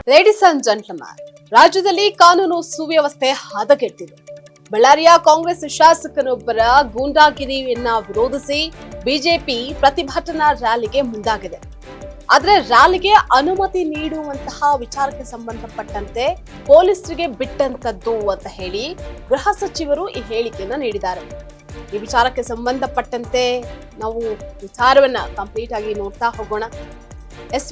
Ladies and gentleman, ರಾಜ್ಯದಲ್ಲಿ ಕಾನೂನು ಸುವ್ಯವಸ್ಥೆ ಹದಗೆಟ್ಟಿದೆ. ಬಳ್ಳಾರಿಯ ಕಾಂಗ್ರೆಸ್ ಶಾಸಕನೊಬ್ಬರ ಗೂಂಡಾಗಿರಿಯನ್ನ ವಿರೋಧಿಸಿ ಬಿಜೆಪಿ ಪ್ರತಿಭಟನಾ ರ್ಯಾಲಿಗೆ ಮುಂದಾಗಿದೆ. ಆದರೆ ರ್ಯಾಲಿಗೆ ಅನುಮತಿ ನೀಡುವಂತಹ ವಿಚಾರಕ್ಕೆ ಸಂಬಂಧಪಟ್ಟಂತೆ ಪೊಲೀಸರಿಗೆ ಬಿಟ್ಟಂತದ್ದು ಅಂತ ಹೇಳಿ ಗೃಹ ಸಚಿವರು ಈ ಹೇಳಿಕೆಯನ್ನ ನೀಡಿದ್ದಾರೆ. ಈ ವಿಚಾರಕ್ಕೆ ಸಂಬಂಧಪಟ್ಟಂತೆ ನಾವು ವಿಚಾರವನ್ನ ಕಂಪ್ಲೀಟ್ ಆಗಿ ನೋಡ್ತಾ ಹೋಗೋಣ.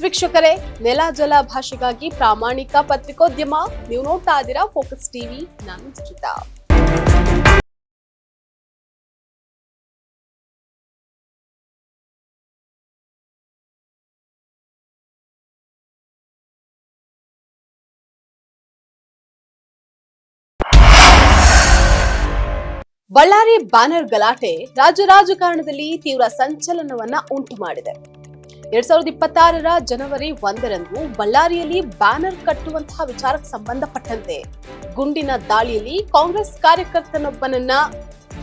ವೀಕ್ಷಕರೇ, ನೆಲ ಜಲ ಭಾಷೆಗಾಗಿ ಪ್ರಾಮಾಣಿಕ ಪತ್ರಿಕೋದ್ಯಮ. ನೀವು ನೋಡ್ತಾ ಇದ್ದೀರಾ ಫೋಕಸ್ ಟಿವಿ. ನಾನು ಸುಚಿತಾ. ಬಳ್ಳಾರಿ ಬ್ಯಾನರ್ ಗಲಾಟೆ ರಾಜ್ಯ ರಾಜಕಾರಣದಲ್ಲಿ ತೀವ್ರ ಸಂಚಲನವನ್ನ ಉಂಟು ಮಾಡಿದೆ. 2026 ಜನವರಿ 1ರಂದು ಬಳ್ಳಾರಿಯಲ್ಲಿ ಬ್ಯಾನರ್ ಕಟ್ಟುವಂತಹ ವಿಚಾರಕ್ಕೆ ಸಂಬಂಧಪಟ್ಟಂತೆ ಗುಂಡಿನ ದಾಳಿಯಲ್ಲಿ ಕಾಂಗ್ರೆಸ್ ಕಾರ್ಯಕರ್ತನೊಬ್ಬನನ್ನ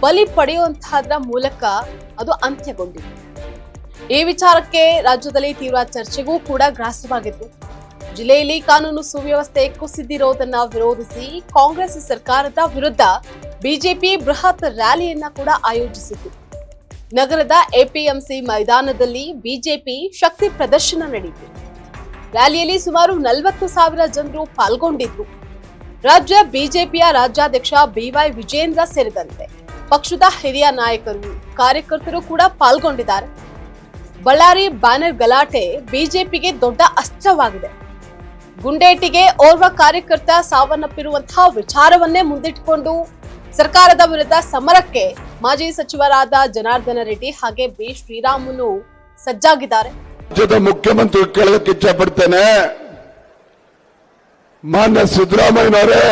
ಬಲಿ ಪಡೆಯುವಂತಹದ್ರ ಮೂಲಕ ಅದು ಅಂತ್ಯಗೊಂಡಿದೆ. ಈ ವಿಚಾರಕ್ಕೆ ರಾಜ್ಯದಲ್ಲಿ ತೀವ್ರ ಚರ್ಚೆಗೂ ಕೂಡ ಗ್ರಾಸವಾಗಿತ್ತು. ಜಿಲ್ಲೆಯಲ್ಲಿ ಕಾನೂನು ಸುವ್ಯವಸ್ಥೆ ಕುಸಿದಿರೋದನ್ನ ವಿರೋಧಿಸಿ ಕಾಂಗ್ರೆಸ್ ಸರ್ಕಾರದ ವಿರುದ್ಧ ಬಿಜೆಪಿ ಬೃಹತ್ ರ್ಯಾಲಿಯನ್ನ ಕೂಡ ಆಯೋಜಿಸಿತು. ನಗರದ ಎಪಿಎಂಸಿ ಮೈದಾನದಲ್ಲಿ ಬಿಜೆಪಿ ಶಕ್ತಿ ಪ್ರದರ್ಶನ ನಡೆಯಿತು. ರ್ಯಾಲಿಯಲ್ಲಿ ಸುಮಾರು 40,000 ಜನರು ಪಾಲ್ಗೊಂಡಿದ್ರು. ರಾಜ್ಯ ಬಿಜೆಪಿಯ ರಾಜ್ಯಾಧ್ಯಕ್ಷ ಬಿವೈ ವಿಜೇಂದ್ರ ಸೇರಿದಂತೆ ಪಕ್ಷದ ಹಿರಿಯ ನಾಯಕರು, ಕಾರ್ಯಕರ್ತರು ಕೂಡ ಪಾಲ್ಗೊಂಡಿದ್ದಾರೆ. ಬಳ್ಳಾರಿ ಬ್ಯಾನರ್ ಗಲಾಟೆ ಬಿಜೆಪಿಗೆ ದೊಡ್ಡ ಅಸ್ತ್ರವಾಗಿದೆ. ಗುಂಡೇಟಿಗೆ ಓರ್ವ ಕಾರ್ಯಕರ್ತ ಸಾವನ್ನಪ್ಪಿರುವಂತಹ ವಿಚಾರವನ್ನೇ ಮುಂದಿಟ್ಟುಕೊಂಡು ಸರ್ಕಾರದ ವಿರುದ್ಧ ಸಮರಕ್ಕೆ ಮಾಜಿ ಸಚಿವರಾದ ಜನಾರ್ದನ ರೆಡ್ಡಿ ಹಾಗೆ ಬಿ ಶ್ರೀರಾಮುಲು ಸಜ್ಜಾಗಿದ್ದಾರೆ. ರಾಜ್ಯದ ಮುಖ್ಯಮಂತ್ರಿ ಕೇಳೋದಕ್ಕೆ ಇಚ್ಛೆ ಪಡ್ತೇನೆ. ಮಾನ್ಯ ಸಿದ್ದರಾಮಯ್ಯನವರೇ,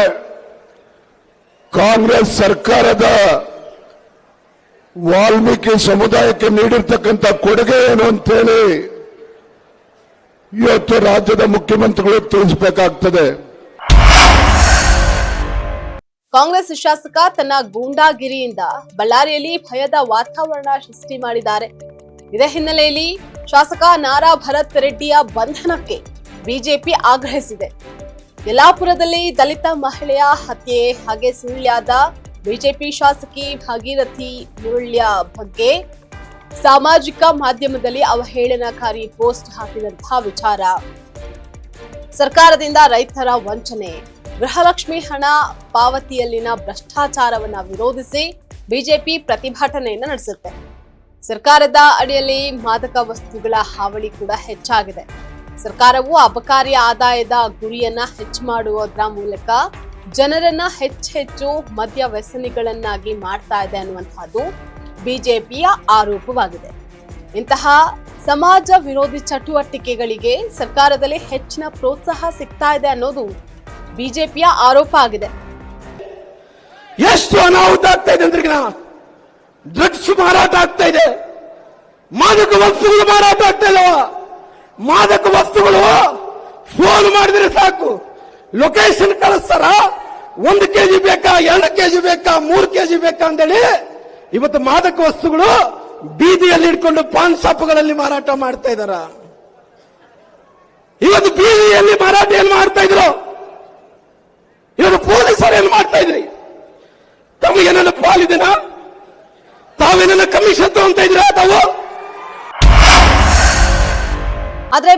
ಕಾಂಗ್ರೆಸ್ ಸರ್ಕಾರದ ವಾಲ್ಮೀಕಿ ಸಮುದಾಯಕ್ಕೆ ನೀಡಿರ್ತಕ್ಕಂಥ ಕೊಡುಗೆ ಏನು ಅಂತೇಳಿ ಇವತ್ತು ರಾಜ್ಯದ ಮುಖ್ಯಮಂತ್ರಿಗಳು ತಿಳಿಸಬೇಕಾಗ್ತದೆ. ಕಾಂಗ್ರೆಸ್ ಶಾಸಕ ತನ್ನ ಗೂಂಡಾಗಿರಿಯಿಂದ ಬಳ್ಳಾರಿಯಲ್ಲಿ ಭಯದ ವಾತಾವರಣ ಸೃಷ್ಟಿ ಮಾಡಿದ್ದಾರೆ. ಇದೇ ಹಿನ್ನೆಲೆಯಲ್ಲಿ ಶಾಸಕ ನಾರಾ ಭರತ್ ರೆಡ್ಡಿಯ ಬಂಧನಕ್ಕೆ ಬಿಜೆಪಿ ಆಗ್ರಹಿಸಿದೆ. ಯಲ್ಲಾಪುರದಲ್ಲಿ ದಲಿತ ಮಹಿಳೆಯ ಹತ್ಯೆ ಹಾಗೆ ಸುಳ್ಯದ ಬಿಜೆಪಿ ಶಾಸಕಿ ಭಾಗೀರಥಿ ಮುರಳ್ಯ ಬಗ್ಗೆ ಸಾಮಾಜಿಕ ಮಾಧ್ಯಮದಲ್ಲಿ ಅವಹೇಳನಕಾರಿ ಪೋಸ್ಟ್ ಹಾಕಿದಂತಹ ವಿಚಾರ, ಸರ್ಕಾರದಿಂದ ರೈತರ ವಂಚನೆ, ಗೃಹಲಕ್ಷ್ಮಿ ಹಣ ಪಾವತಿಯಲ್ಲಿನ ಭ್ರಷ್ಟಾಚಾರವನ್ನ ವಿರೋಧಿಸಿ ಬಿಜೆಪಿ ಪ್ರತಿಭಟನೆಯನ್ನು ನಡೆಸುತ್ತೆ. ಸರ್ಕಾರದ ಅಡಿಯಲ್ಲಿ ಮಾದಕ ವಸ್ತುಗಳ ಹಾವಳಿ ಕೂಡ ಹೆಚ್ಚಾಗಿದೆ. ಸರ್ಕಾರವು ಅಬಕಾರಿ ಆದಾಯದ ಗುರಿಯನ್ನ ಹೆಚ್ಚು ಮಾಡುವುದರ ಮೂಲಕ ಜನರನ್ನ ಹೆಚ್ಚು ಮದ್ಯ ವ್ಯಸನಿಗಳನ್ನಾಗಿ ಮಾಡ್ತಾ ಇದೆ ಅನ್ನುವಂತಹದ್ದು ಬಿಜೆಪಿಯ ಆರೋಪವಾಗಿದೆ. ಇಂತಹ ಸಮಾಜ ವಿರೋಧಿ ಚಟುವಟಿಕೆಗಳಿಗೆ ಸರ್ಕಾರದಲ್ಲಿ ಹೆಚ್ಚಿನ ಪ್ರೋತ್ಸಾಹ ಸಿಗ್ತಾ ಇದೆ ಅನ್ನೋದು ಬಿಜೆಪಿಯ ಆರೋಪ ಆಗಿದೆ. ಎಷ್ಟು ಅನಾಹುತ ಆಗ್ತಾ ಇದೆ ಅಂದ್ರೆ ಡ್ರಗ್ಸ್ ಮಾರಾಟ ಆಗ್ತಾ ಇದೆ, ಮಾದಕ ವಸ್ತುಗಳು ಮಾರಾಟ ಆಗ್ತಾ ಇಲ್ಲವ. ಮಾದಕ ವಸ್ತುಗಳು ಫೋನ್ ಮಾಡಿದ್ರೆ ಸಾಕು, ಲೊಕೇಶನ್ ಕಳಿಸ್ತಾರ. 1 ಕೆಜಿ ಬೇಕಾ, 2 ಕೆಜಿ ಬೇಕಾ, 3 ಕೆಜಿ ಬೇಕಾ ಅಂತೇಳಿ ಇವತ್ತು ಮಾದಕ ವಸ್ತುಗಳು ಬೀದಿಯಲ್ಲಿ ಇಟ್ಕೊಂಡು ಪಾನ್ ಶಾಪ್ಗಳಲ್ಲಿ ಮಾರಾಟ ಮಾಡ್ತಾ ಇದಾರ. ಇವತ್ತು ಬೀದಿಯಲ್ಲಿ ಮಾರಾಟ ಏನ್ ಮಾಡ್ತಾ ಇದ್ರು, ಇವತ್ತು ಪೊಲೀಸರು ಏನ್ ಮಾಡ್ತಾ ಇದ್ರಿ? ತಮಗೇನ ಪಾಲಿದಿನ? ತಾವೇನ ಕಮಿಷನ್ ತಗೊಂತ ಇದ್ರ? ತಾವು ಆದ್ರೆ